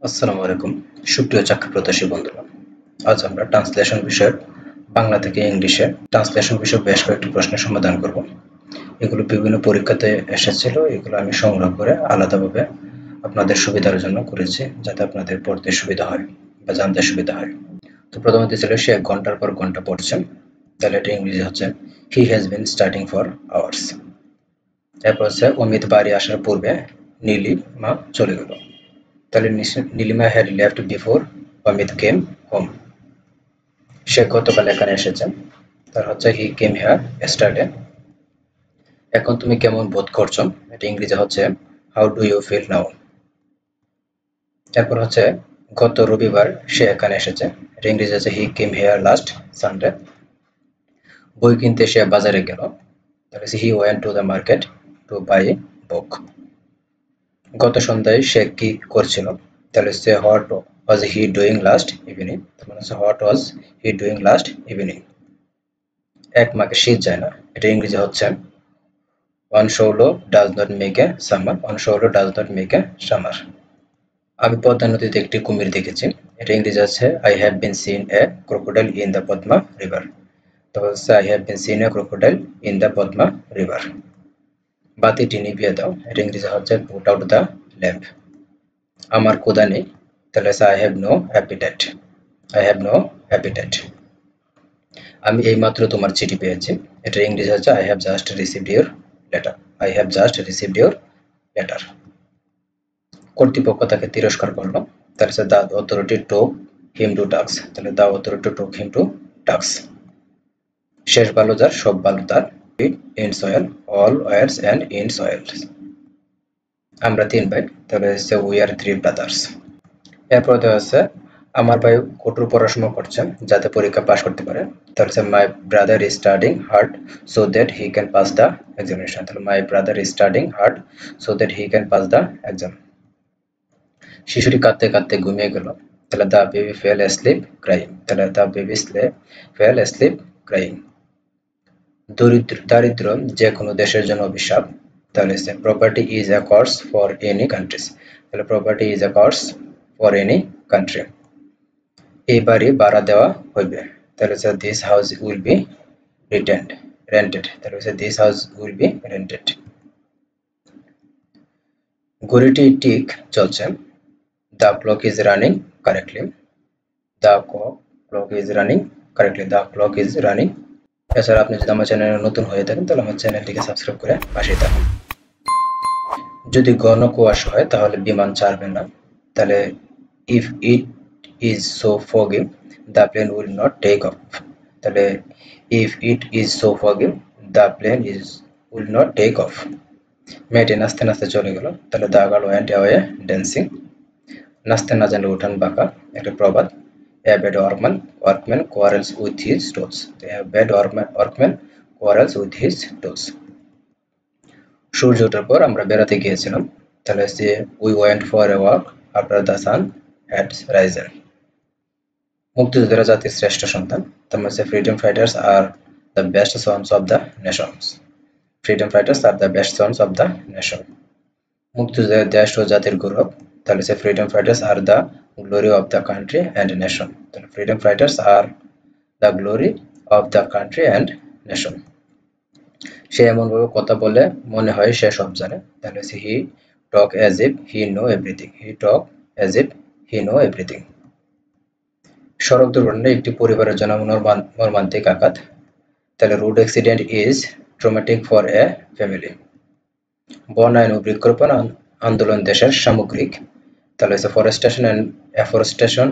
আসসালামু আলাইকুম সুপ্রিয় চাকরি প্রত্যাশী বন্ধুরা। আজ আমরা ট্রান্সলেশন বিষয়ের বাংলা থেকে ইংলিশে ট্রান্সলেশন বিষয়ে বেশ কয়েকটি প্রশ্নের সমাধান করব। এগুলো বিভিন্ন পরীক্ষাতে এসেছিল, এগুলো আমি সংগ্রহ করে আলাদাভাবে আপনাদের সুবিধার জন্য করেছি, যাতে আপনাদের পড়তে সুবিধা হয় বা জানতে সুবিধা হয়। তো প্রথমত ছিল সে ঘন্টার পর ঘন্টা পড়ছেন, তাহলে এটা ইংরেজি হচ্ছে he has been starting for hours. এরপর হচ্ছে অমিত বাড়ি আসার পূর্বে নীলিমা চলে গেল, তাহলে Nilima had left before Amit came home. সে গতকাল এখানে এসেছে, তার হচ্ছে হি কেম হেয়ার yesterday। এখন তুমি কেমন বোধ করছো, এটা ইংরেজি হচ্ছে how do you feel now. তারপর হচ্ছে গত রবিবার সে এখানে এসেছে, এটা ইংরেজি হচ্ছে he came here last Sunday. বই কিনতে সে বাজারে গেল, তাহলে he went to the market to buy book. গত সন্ধ্যায় সে কি করছিল, তাহলে সে what was he doing last evening, মানে হচ্ছে what was he doing last evening. এক মাকে শীত যায় না, এটা ইংরেজি হচ্ছে one swallow does not make a summer, one swallow does not make a summer. আমি পদ্মা নদীতে একটি কুমির দেখেছি, এটা ইংরেজি আছে I have been seen a crocodile in the Padma river. তারপর হচ্ছে I have been seen a crocodile in the Padma river. বাতিটি নিভিয়ে দাও, এটা ইংরেজি হচ্ছে পুট আউট দ্য ল্যাম্প। আমার ক্ষুধা নেই, তাহলে হচ্ছে I have no appetite, I have no appetite. আমি এইমাত্র তোমার চিঠি পেয়েছি, এটা ইংরেজি হচ্ছে I have just received your letter, I have just received your letter. কর্তৃপক্ষ তাকে তিরস্কার করলো, তাহলে হচ্ছে the authority took him to task, তাহলে the authority took him to task. শেষ ভালো যার সব ভালো তার, in soil all wars and in soil. আমরা তিন ভাই, তাহলে হচ্ছে উই আর থ্রি ব্রাদার্স। এরপর দেওয়া আছে আমার ভাই কঠোর পড়াশোনা করছেন যাতে পরীক্ষা পাশ করতে পারে, তাহলে হচ্ছে my brother is studying hard so that he can pass the examination, তাহলে my brother is studying hard so that he can pass the exam. শিশুটি কাঁদতে কাঁদতে ঘুমিয়ে গেল, তাহলে the baby fell asleep crying, তাহলে the baby fell asleep crying. দারিদ্র যে কোনো দেশের জন্য অভিশাপ, তাহলে property is a curse for any countries, তাহলে property is a curse for any country. এই বাড়ি ভাড়া দেওয়া হইবে, তাহলে this house will be rented, তাহলে this house will be rented. ঘড়িটি ঠিক চলছে, the clock is running correctly, the clock is running correctly, the clock is running. এছাড়া আপনি যদি আমার চ্যানেলে নতুন হয়ে থাকেন তাহলে আমার চ্যানেলটিকে সাবস্ক্রাইব করে পাশেই থাকুন। যদি ঘন কুয়াশা হয় তাহলে বিমান ছাড়বে না, তাহলে if it is so foggy the plane will not take off, তাহলে if it is so foggy the plane will not take off। মেয়েটি নাচতে নাচতে চলে গেল, তাহলে the girl went away dancing। নাচতে না জানলে উঠান বাঁকা, একটা প্রবাদ। A bad workman quarrels with his tools, a bad workman quarrels with his tools। সূর্য ওঠার পর আমরা বেড়াতে গিয়েছিলাম, তাহলে হচ্ছে we went for a walk after the sun had risen। মুক্তিযোদ্ধারা জাতির শ্রেষ্ঠ সন্তান, তার মানে freedom fighters are the best sons of the nations, freedom fighters are the best sons of the nation. মুক্তিযোদ্ধাদের দেশ ও জাতির গৌরব, তাহলে freedom fighters are the glory of the country and nation, তাহলে freedom fighters are the glory of the country and nation. সে এমনভাবে কথা বলে মনে হয় সে সব জানে, তাহলে he talk as if he know everything, he talk as if he know everything. সড়ক দুর্ঘটনায় একটি পরিবারের জন্য মর্মান্তিক আঘাত, তাহলে road accident is traumatic for a family. বন আইন ও বৃক্ষরোপণ আন্দোলন দেশের সামগ্রিক, তাহলে forestation and afforestation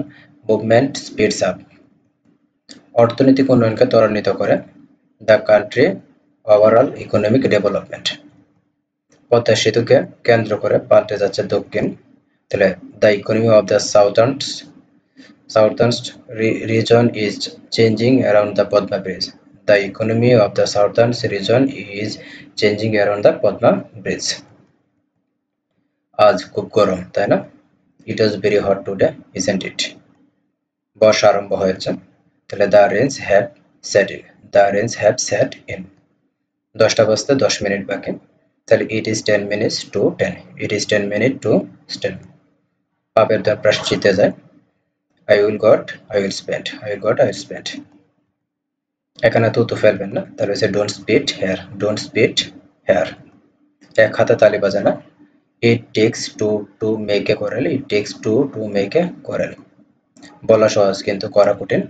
movement speeds up. অর্থনৈতিক উন্নয়নকে ত্বরান্বিত করে, the country overall economic development. Padma সেতুকে কেন্দ্র করে পাল্টে যাচ্ছে দক্ষিণ, তাহলে the economy of the southern region is changing around the Padma Bridge. The economy of the southern region is changing around the Padma Bridge. আজ খুব গরম, তাই না? It was very hot today, isn't it? বর্ষা আরম্ভ হয়েছে, তাহলে the rains have set in. The rains have set in. 10টা বাজতে 10 মিনিট বাকি, তাহলে it is 10 minutes to 10. It is 10 minutes to 10. পাপের দ্বার প্রায়শ্চিত্তে যায়। I will got, I will spend, I will got, I will spend। এখানে তো ফেলবেন না, তাহলে হচ্ছে don't spit here, don't spit here. এক হাতে তালি বাজে না। It takes two to make a quarrel, it takes two to make a quarrel। বলা সহজ কিন্তু করা কঠিন।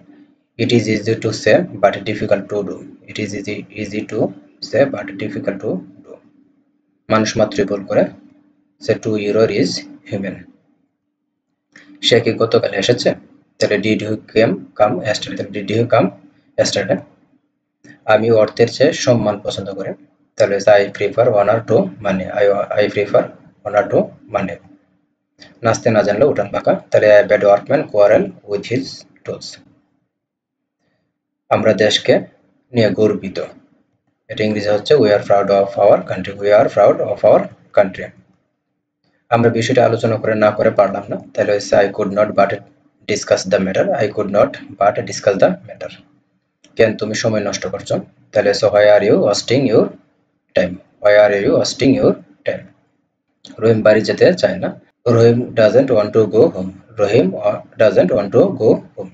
It is easy to say but difficult to do, it is easy to say but difficult to do। মানুষ মাত্রই ভুল করে। সে two error is human। সে কি গতকাল এসেছে, তাহলে did you come yesterday, তাহলে did you come yesterday। আমি অর্থের চেয়ে সম্মান পছন্দ করি, তাহলে I prefer honor to money, I prefer honor to money। নাচতে না জানলে উঠান বাঁকা, তাহলে a bad workman quarrel with his tools। আমরা দেশকে নিয়ে গর্বিত, এটা ইংরেজি হচ্ছে we are proud of our country, we are proud of our country। আমরা বিষয়টা আলোচনা করে না করে পারলাম না, তাহলে হচ্ছে I could not but discuss the matter, I could not but discuss the matter। কেন তুমি সময় নষ্ট করছো, তাহলে হচ্ছে why are you wasting your time, why are you wasting your time। রহিম বাড়ি যেতে চায় না, রহিম doesn't want to go home, Rahim doesn't want to go home।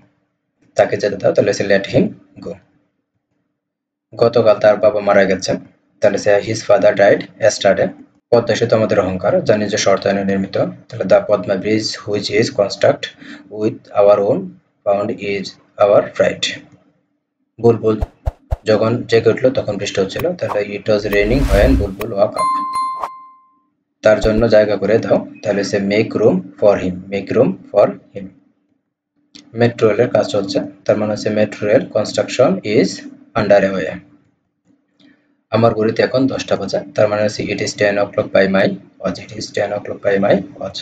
তাকে যেতে দাও, তাহলে হচ্ছে let him go। গতকাল তার বাবা মারা গেছেন, তাহলে হচ্ছে his father died yesterday। Padma সেতু আমাদের অহংকার, যা নিজস্ব অর্থায়নে নির্মিত, তাহলে the Padma bridge which is construct with our own found is our pride. Bulbul যখন জেগে উঠলো তখন বৃষ্টি হচ্ছিল, তাহলে it was raining when Bulbul woke up. তার জন্য জায়গা করে দাও, তাহলে সে make room for him, make room for him. Metro রেলের কাজ চলছে, তার মানে হচ্ছে metro rail construction is under way. আমার ঘড়িতে এখন 10টা বাজে, তার মানে হচ্ছে it is 10 o'clock by my watch, it is 10 o'clock by my watch.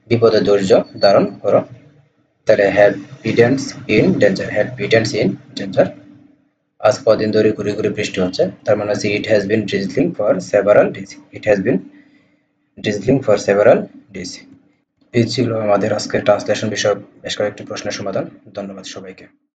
বিপদে ধৈর্য ধারণ করো, তাহলে have patience in danger, have patience in danger. আজ কদিন ধরে ঘুরে ঘুরে বৃষ্টি হচ্ছে, তার মানে হচ্ছে it has been drizzling for several days, it has been drizzling for several days. এই ছিল আমাদের আজকের ট্রান্সলেশন বিষয়ক বেশ কয়েকটি প্রশ্নের সমাধান। ধন্যবাদ সবাইকে।